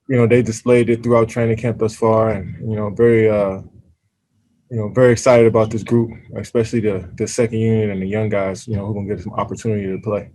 they displayed it throughout training camp thus far, and very excited about this group, especially the second unit and the young guys, who are gonna get some opportunity to play.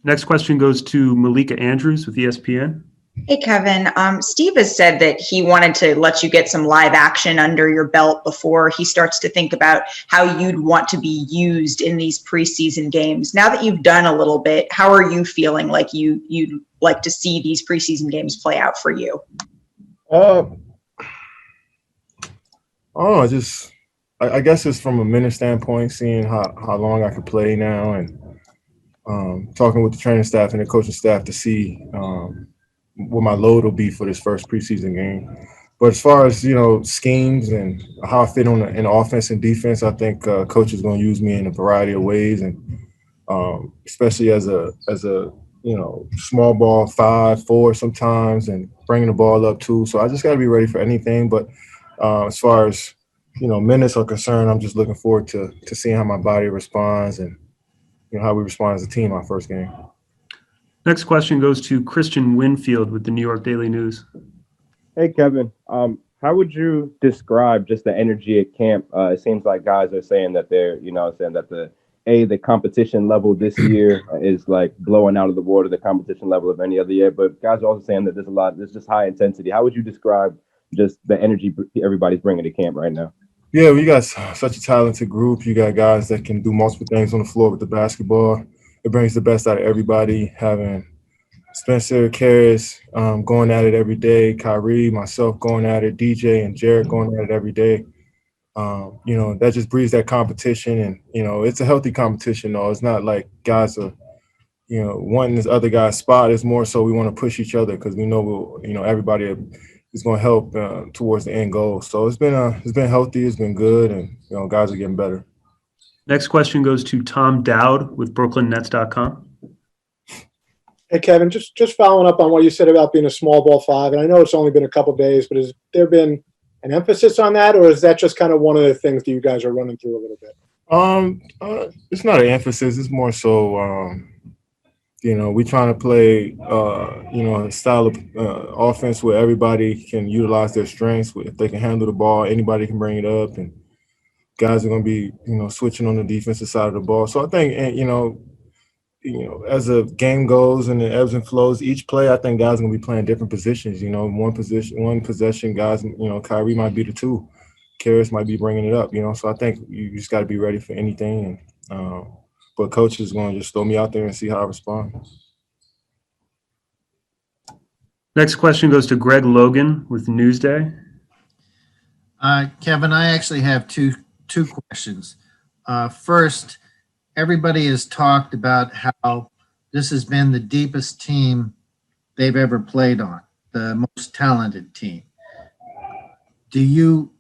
Next question goes to Malika Andrews with ESPN. Hey, Kevin. Steve has said that he wanted to let you get some live action under your belt before he starts to think about how you'd want to be used in these preseason games. Now that you've done a little bit, how are you feeling like you'd like to see these preseason games play out for you? I guess it's from a minute standpoint, seeing how long I could play now, and talking with the training staff and the coaching staff to see what my load will be for this first preseason game. But as far as schemes and how I fit in offense and defense, I think coach is going to use me in a variety of ways, and especially as a small ball 5-4 sometimes, and bringing the ball up too. So I just got to be ready for anything. But as far as minutes are concerned, I'm just looking forward to seeing how my body responds and how we respond as a team our first game. Next question goes to Christian Winfield with the New York Daily News. Hey, Kevin. How would you describe just the energy at camp? It seems like guys are saying that they're, saying that the competition level this year is like blowing out of the water, the competition level of any other year. But guys are also saying that there's just high intensity. How would you describe just the energy everybody's bringing to camp right now? Yeah, we got such a talented group. You got guys that can do multiple things on the floor with the basketball. It brings the best out of everybody. Having Spencer, Karras going at it every day, Kyrie, myself going at it, DJ and Jared going at it every day. That just breeds that competition, and it's a healthy competition. Though it's not like guys are wanting this other guy's spot. It's more so we want to push each other because we know everybody is going to help towards the end goal. So it's been healthy, it's been good, and guys are getting better. Next question goes to Tom Dowd with BrooklynNets.com. Hey, Kevin, just following up on what you said about being a small ball 5, and I know it's only been a couple of days, but has there been an emphasis on that, or is that just kind of one of the things that you guys are running through a little bit? It's not an emphasis. It's more so, we trying to play, a style of offense where everybody can utilize their strengths. If they can handle the ball, anybody can bring it up, and guys are going to be, switching on the defensive side of the ball. So I think, as the game goes and the ebbs and flows, each play, I think guys are going to be playing different positions. One possession, guys, Kyrie might be the 2. Karras might be bringing it up, So I think you just got to be ready for anything. But coach is going to just throw me out there and see how I respond. Next question goes to Greg Logan with Newsday. Kevin, I actually have two questions. First, everybody has talked about how this has been the deepest team they've ever played on, the most talented team. Do you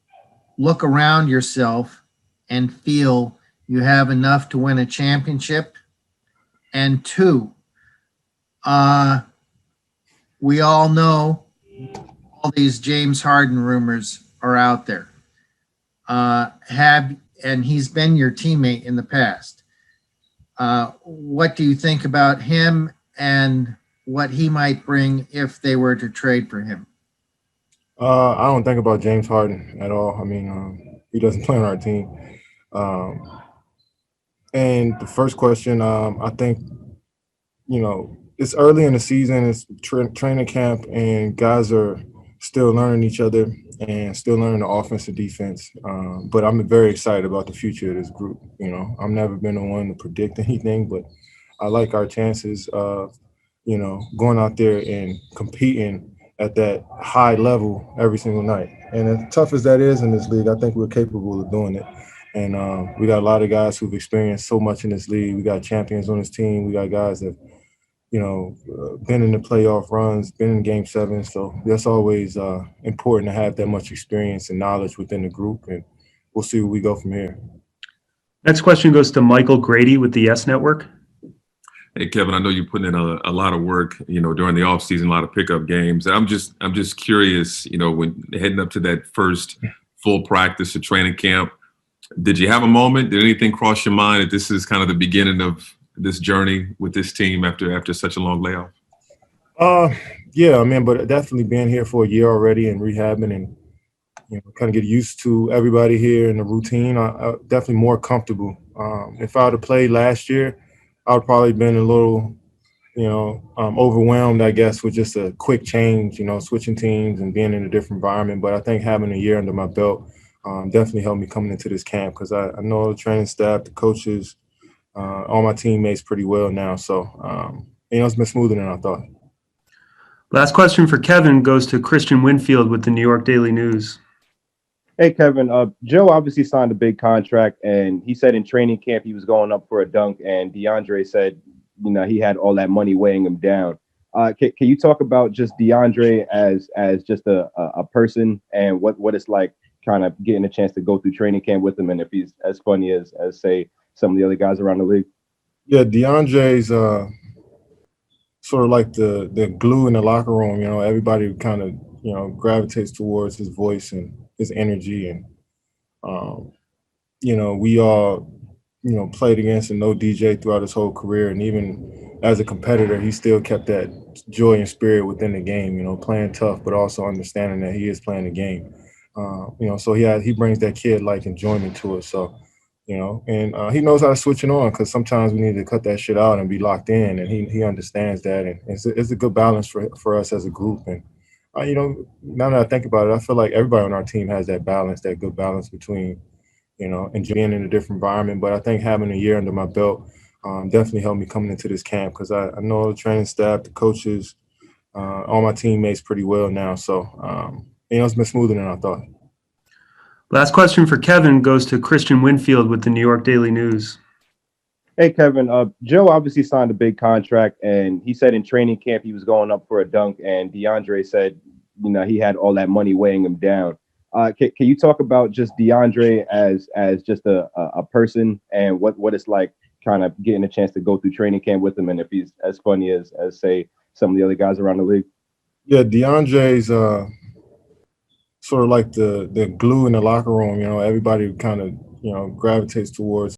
look around yourself and feel you have enough to win a championship? And 2, we all know all these James Harden rumors are out there. And he's been your teammate in the past. What do you think about him and what he might bring if they were to trade for him? I don't think about James Harden at all. I mean, he doesn't play on our team. And the first question, I think, it's early in the season. It's training camp, and guys are still learning each other and still learning the offense and defense. But I'm very excited about the future of this group. I've never been the one to predict anything, but I like our chances of, going out there and competing at that high level every single night. And as tough as that is in this league, I think we're capable of doing it. And we got a lot of guys who've experienced so much in this league. We got champions on this team. We got guys that, been in the playoff runs, been in Game 7. So that's always important to have that much experience and knowledge within the group. And we'll see where we go from here. Next question goes to Michael Grady with the Yes Network. Hey, Kevin, I know you're putting in a lot of work, during the offseason, a lot of pickup games. I'm just curious, when heading up to that first full practice or training camp, did you have a moment? Did anything cross your mind that this is kind of the beginning of this journey with this team after such a long layoff? Yeah, I mean, but definitely being here for a year already and rehabbing and kind of get used to everybody here and the routine. I definitely more comfortable. If I would have played last year, I would probably been a little, overwhelmed, I guess, with just a quick change. Switching teams and being in a different environment. But I think having a year under my belt definitely helped me coming into this camp because I know the training staff, the coaches, all my teammates pretty well now. So it's been smoother than I thought. Last question for Kevin goes to Christian Winfield with the New York Daily News. Hey, Kevin. Joe obviously signed a big contract, and he said in training camp he was going up for a dunk, and DeAndre said, he had all that money weighing him down. Can you talk about just DeAndre as just a person and what it's like kind of getting a chance to go through training camp with him, and if he's as funny as say some of the other guys around the league? Yeah, DeAndre's sort of like the glue in the locker room. Everybody kind of gravitates towards his voice and his energy, and we all played against and know DJ throughout his whole career, and even as a competitor, he still kept that joy and spirit within the game. Playing tough, but also understanding that he is playing the game. So he brings that kid-like enjoyment to it. So. And he knows how to switch it on because sometimes we need to cut that shit out and be locked in, and he understands that, and it's a good balance for us as a group. And now that I think about it, I feel like everybody on our team has that balance, that good balance between and being in a different environment. But I think having a year under my belt definitely helped me coming into this camp because I know the training staff, the coaches, all my teammates pretty well now. So it's been smoother than I thought. Last question for Kevin goes to Christian Winfield with the New York Daily News. Hey, Kevin. Joe obviously signed a big contract, and he said in training camp he was going up for a dunk, and DeAndre said, he had all that money weighing him down. Can you talk about just DeAndre as just a person and what it's like kind of getting a chance to go through training camp with him, and if he's as funny as say some of the other guys around the league? Yeah, DeAndre's sort of like the glue in the locker room. Everybody kind of gravitates towards.